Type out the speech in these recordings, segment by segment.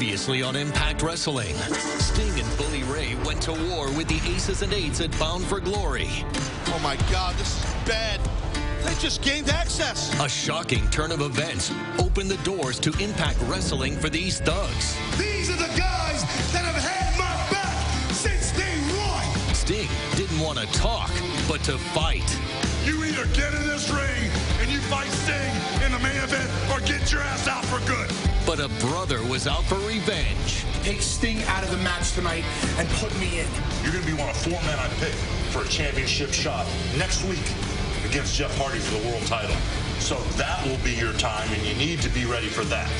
Previously on Impact Wrestling, Sting and Bully Ray went to war with the Aces and Eights at Bound for Glory. Oh my God, this is bad. They just gained access. A shocking turn of events opened the doors to Impact Wrestling for these thugs. These are the guys that have had my back since day one. Sting didn't want to talk, but to fight. You either get in this ring and you fight Sting in the main event or get your ass out for good. But a brother was out for revenge. Take Sting out of the match tonight and put me in. You're going to be one of 4 men I pick for a championship shot next week against Jeff Hardy for the world title. So that will be your time, and you need to be ready for that.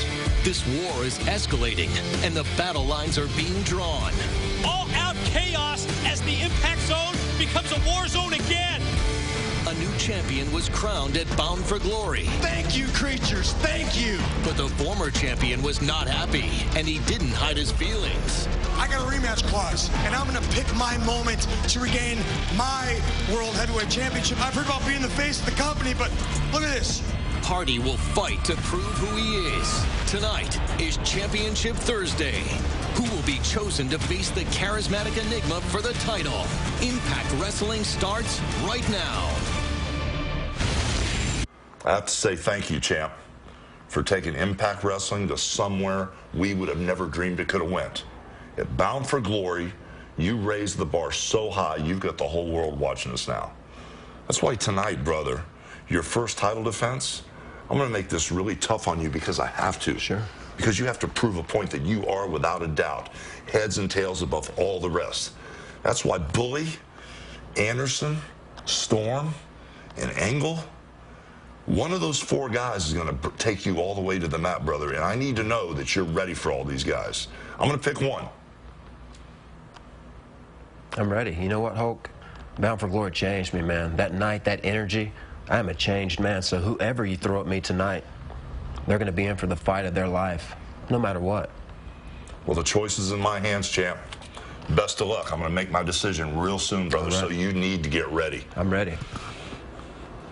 This war is escalating, and the battle lines are being drawn. All-out chaos as the Impact Zone becomes a war zone again. A new champion was crowned at Bound for Glory. Thank you, creatures. Thank you. But the former champion was not happy, and he didn't hide his feelings. I got a rematch clause, and I'm going to pick my moment to regain my World Heavyweight Championship. I've heard about being the face of the company, but look at this. Hardy will fight to prove who he is. Tonight is Championship Thursday. Who will be chosen to face the charismatic enigma for the title? Impact Wrestling starts right now. I have to say thank you, champ, for taking Impact Wrestling to somewhere we would have never dreamed it could have went. At Bound for Glory, you raised the bar so high, you've got the whole world watching us now. That's why tonight, brother, your first title defense, I'm going to make this really tough on you because I have to. Sure. Because you have to prove a point that you are, without a doubt, heads and tails above all the rest. That's why Bully, Anderson, Storm, and Angle, one of those 4 guys is going to take you all the way to the mat, brother, and I need to know that you're ready for all these guys. I'm going to pick one. I'm ready. You know what, Hulk? Bound for Glory changed me, man. That night, that energy, I am a changed man. So whoever you throw at me tonight, they're going to be in for the fight of their life, no matter what. Well, the choice is in my hands, champ. Best of luck. I'm going to make my decision real soon, brother, so you need to get ready. I'm ready.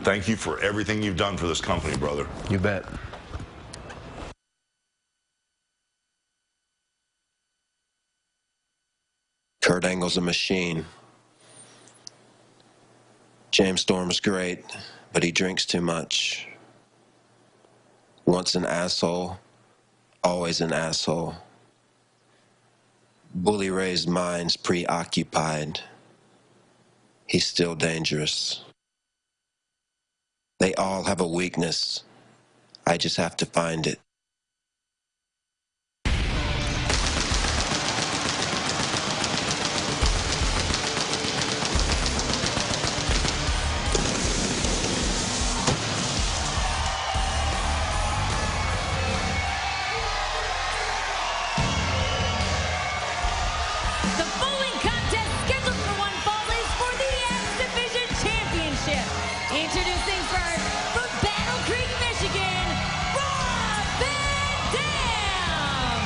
Thank you for everything you've done for this company, brother. You bet. Kurt Angle's a machine. James Storm's great, but he drinks too much. Once an asshole, always an asshole. Bully Ray's mind's preoccupied. He's still dangerous. They all have a weakness. I just have to find it. The following contest scheduled for one fall is for the X Division Championship. Introducing first, from Battle Creek, Michigan, Rob Van Dam.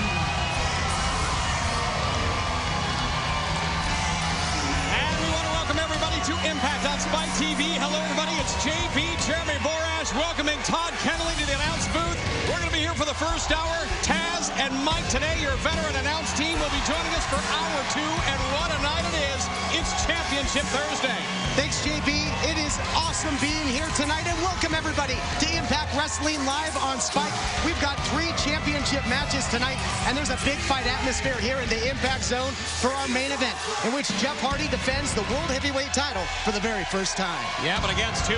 And we want to welcome everybody to Impact on Spike TV. Hello, everybody. It's JB, Jeremy Borash, welcoming Todd Kennelly to the announce booth. We're going to be here for the first hour. Taz and Mike today, your veteran announce team, will be joining us for hour 2. And what a night it is. It's Championship Thursday. Thanks, JB. It is awesome being here tonight, and welcome everybody to Impact Wrestling Live on Spike. We've got 3 championship matches tonight, and there's a big fight atmosphere here in the Impact Zone for our main event, in which Jeff Hardy defends the World Heavyweight title for the very first time. Yeah, but against 4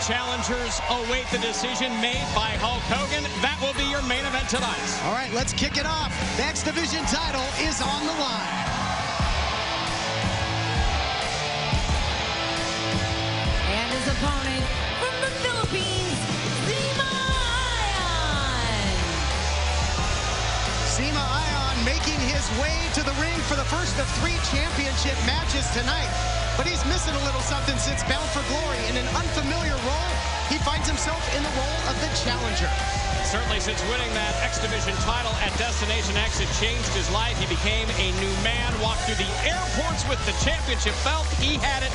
challengers await the decision made by Hulk Hogan. That will be your main event tonight. All right, let's kick it off. The X Division title is on the line. And his opponent from the Philippines, Zema Ion. Zema Ion making his way to the ring for the first of 3 championship matches tonight. But he's missing a little something since Bound for Glory. In an unfamiliar role, he finds himself in the role of the challenger. Certainly since winning that X Division title at Destination X, it changed his life. He became a new man, walked through the airports with the championship belt. He had it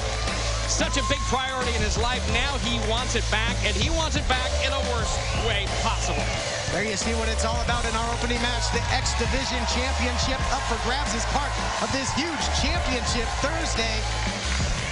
such a big priority in his life. Now he wants it back, and he wants it back in the worst way possible. There you see what it's all about in our opening match. The X Division Championship up for grabs as part of this huge championship Thursday.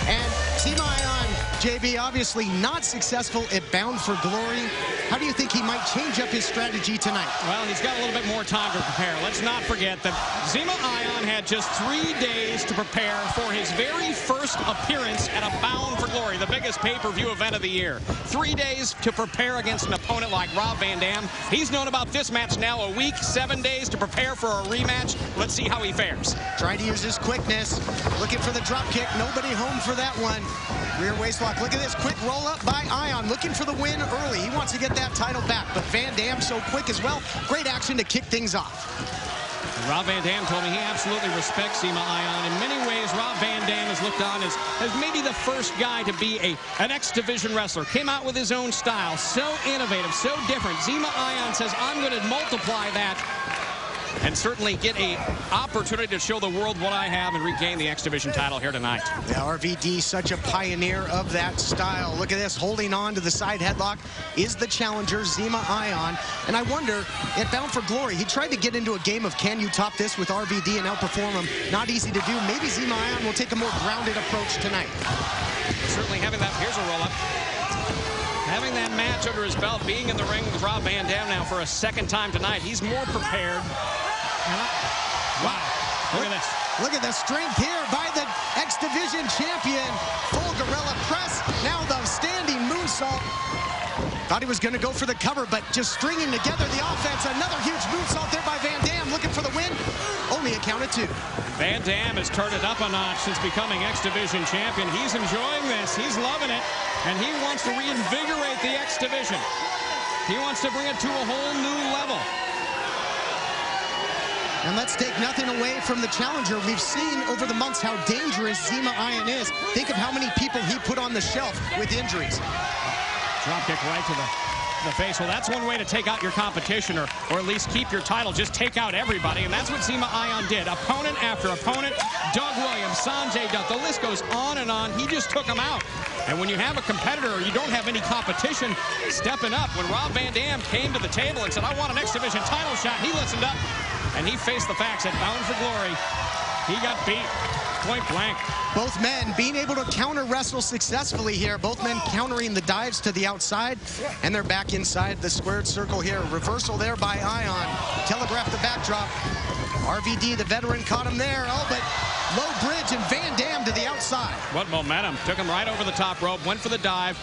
And Zema Ion, JB, obviously not successful at Bound for Glory. How do you think he might change up his strategy tonight? Well, he's got a little bit more time to prepare. Let's not forget that Zema Ion had just 3 days to prepare for his very first appearance at a Bound for Glory, the biggest pay-per-view event of the year. 3 days to prepare against an opponent like Rob Van Dam. He's known about this match now a week, 7 days to prepare for a rematch. Let's see how he fares. Trying to use his quickness, looking for the drop kick. Nobody home for that one. Rear waist lock. Look at this quick roll up by Ion, looking for the win early. He wants to get that title back, but Van Dam so quick as well. Great action to kick things off. Rob Van Dam told me he absolutely respects Zema Ion. In many ways, Rob Van Dam is looked on as maybe the first guy to be an X Division wrestler. Came out with his own style, so innovative, so different. Zema Ion says, I'm going to multiply that and certainly get an opportunity to show the world what I have and regain the X Division title here tonight. Yeah, RVD, such a pioneer of that style. Look at this, holding on to the side headlock is the challenger, Zema Ion. And I wonder, at Bound for Glory, he tried to get into a game of can you top this with RVD and outperform him. Not easy to do. Maybe Zema Ion will take a more grounded approach tonight. Certainly having that, here's a roll-up. Having that match under his belt, being in the ring with Rob Van Dam now for a second time tonight, he's more prepared. Wow, look at this. Look at the strength here by the X Division champion. Full gorilla press, now the standing moonsault. Thought he was going to go for the cover, but just stringing together the offense. Another huge moonsault there by Van Dam, looking for the win. Only a count of 2. Van Dam has turned it up a notch since becoming X Division champion. He's enjoying this. He's loving it. And he wants to reinvigorate the X Division. He wants to bring it to a whole new level. And let's take nothing away from the challenger. We've seen over the months how dangerous Zema Ion is. Think of how many people he put on the shelf with injuries. Drop kick right to the face. Well, that's one way to take out your competition, or at least keep your title. Just take out everybody, and that's what Zema Ion did. Opponent after opponent. Doug Williams, Sanjay Dutt, the list goes on and on. He just took them out. And when you have a competitor, you don't have any competition stepping up. When Rob Van Dam came to the table and said, I want an X Division title shot, he listened up, and he faced the facts at Bound for Glory. He got beat point blank. Both men being able to counter wrestle successfully here. Both men countering the dives to the outside, and they're back inside the squared circle here. Reversal there by Ion. Telegraph the backdrop. RVD, the veteran, caught him there. Oh, but low bridge, and Van Dam to the outside. What momentum. Took him right over the top rope, went for the dive.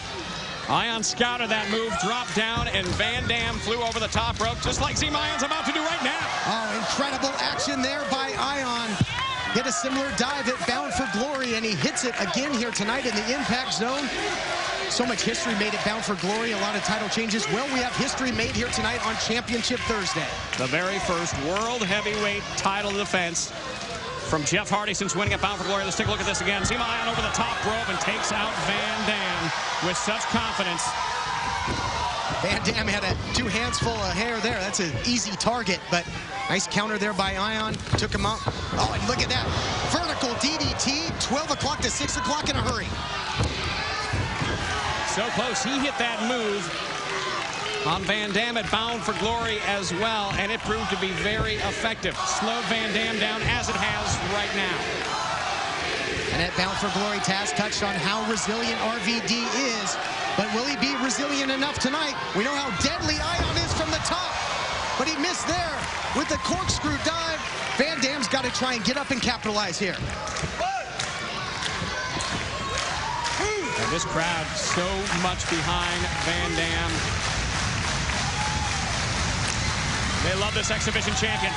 Ion scouted that move, dropped down, and Van Dam flew over the top rope, just like Zema Ion's about to do right now. Oh, incredible action there by Ion. Hit a similar dive at Bound for Glory, and he hits it again here tonight in the Impact Zone. So much history made at Bound for Glory, a lot of title changes. Well, we have history made here tonight on Championship Thursday. The very first World Heavyweight title defense from Jeff Hardy since winning at Bound for Glory. Let's take a look at this again. Zema Ion over the top rope and takes out Van Dam with such confidence. Van Dam had a 2 hands full of hair there. That's an easy target, but nice counter there by Ion. Took him out. Oh, and look at that. Vertical DDT, 12 o'clock to 6 o'clock in a hurry. So close. He hit that move on Van Dam at Bound for Glory as well, and it proved to be very effective. Slowed Van Dam down as it has right now. And at Bound for Glory, Taz touched on how resilient RVD is, but will he be resilient enough tonight? We know how deadly Ion is from the top, but he missed there with the corkscrew dive. Van Dam's got to try and get up and capitalize here. And this crowd so much behind Van Dam. They love this X Division champion.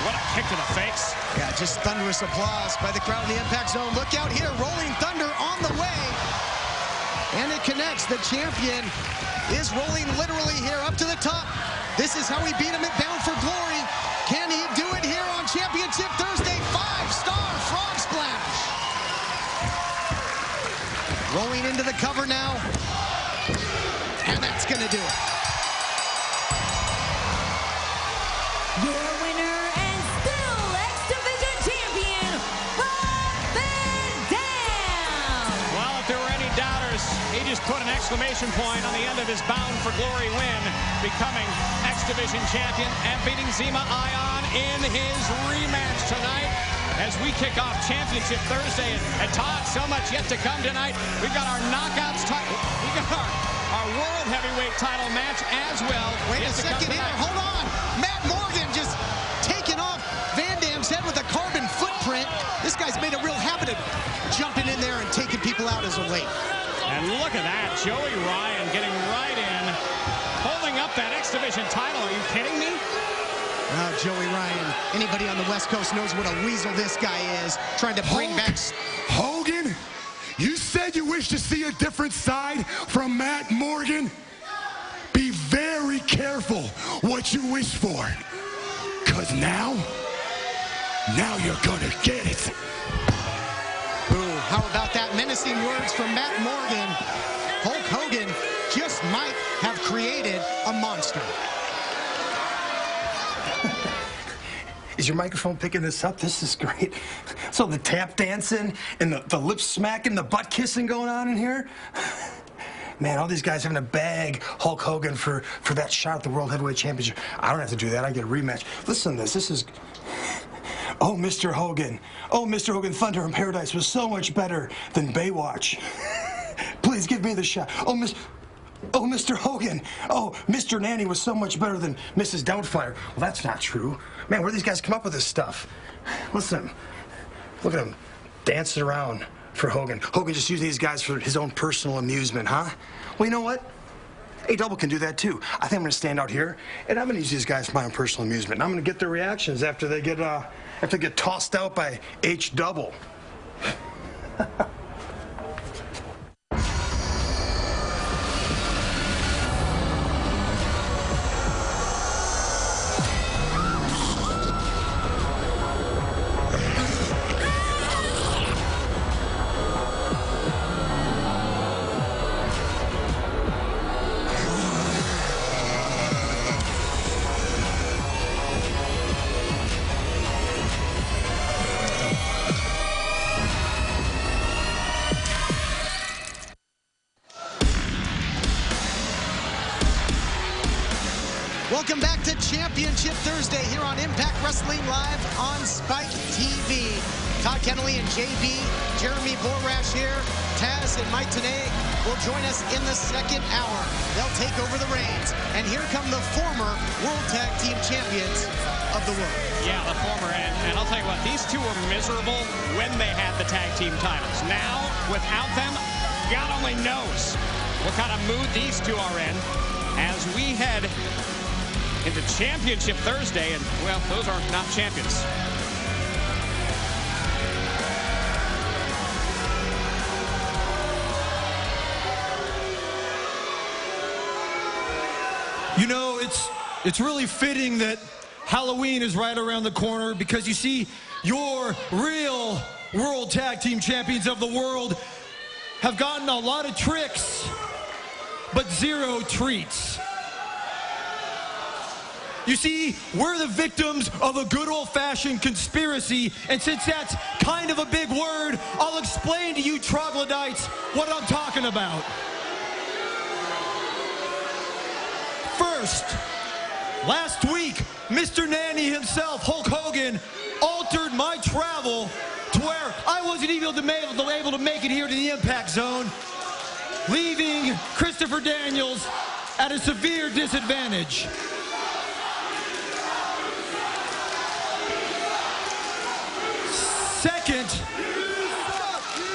What a kick to the face. Yeah, just thunderous applause by the crowd in the Impact Zone. Look out here, Rolling Thunder on the way. And it connects. The champion is rolling literally here up to the top. This is how he beat him at Bound for Glory. Can he do it here on Championship Thursday? 5-star frog splash. Rolling into the cover now. And that's going to do it. Your winner and still X Division champion, Rob Van Dam. Well, if exclamation point on the end of his Bound for Glory win, becoming X Division champion and beating Zema Ion in his rematch tonight. As we kick off Championship Thursday, and Todd, so much yet to come tonight. We've got our knockouts title. We got our World Heavyweight title match as well. Wait a second here. Hold on. Matt Morgan just taking off Van Dam's head with a carbon footprint. This guy's made a real habit of jumping in there and taking people out as of late. And look at that. Joey Ryan getting right in, holding up that X Division title. Are you kidding me? Joey Ryan, anybody on the West Coast knows what a weasel this guy is, trying to bring back... Hogan, you said you wish to see a different side from Matt Morgan. Be very careful what you wish for, because now you're gonna get it. Ooh, how about that menacing words from Matt Morgan? Hulk Hogan just might have created a monster. Is your microphone picking this up? This is great. So the tap dancing and the lip smacking, the butt kissing going on in here? Man, all these guys having to bag Hulk Hogan for that shot at the World Heavyweight Championship. I don't have to do that. I get a rematch. Listen to this. This is... Oh, Mr. Hogan. Oh, Mr. Hogan, Thunder in Paradise was so much better than Baywatch. Please give me the shot. Oh, Mr. Hogan. Oh, Mr. Nanny was so much better than Mrs. Doubtfire. Well, that's not true. Man, where do these guys come up with this stuff? Listen, look at him dancing around for Hogan. Hogan just using these guys for his own personal amusement, huh? Well, you know what? A-Double can do that, too. I think I'm going to stand out here, and I'm going to use these guys for my own personal amusement. And I'm going to get their reactions after they get tossed out by H-Double. Welcome back to Championship Thursday here on Impact Wrestling Live on Spike TV. Todd Kennelly and JB, Jeremy Borash here. Taz and Mike Tenay will join us in the second hour. They'll take over the reins. And here come the former World Tag Team Champions of the world. Yeah, the former. And I'll tell you what, these two were miserable when they had the tag team titles. Now, without them, God only knows what kind of mood these two are in as we head into Championship Thursday, and, well, those are not champions. You know, it's really fitting that Halloween is right around the corner, because you see, your real World Tag Team Champions of the world have gotten a lot of tricks, but zero treats. You see, we're the victims of a good old-fashioned conspiracy, and since that's kind of a big word, I'll explain to you troglodytes what I'm talking about. First, last week, Mr. Nanny himself, Hulk Hogan, altered my travel to where I wasn't even able to make it here to the Impact Zone, leaving Christopher Daniels at a severe disadvantage. Second,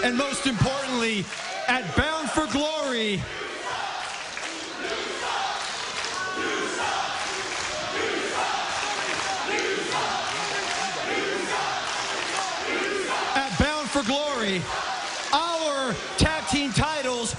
and most importantly, at Bound for Glory, our tag team titles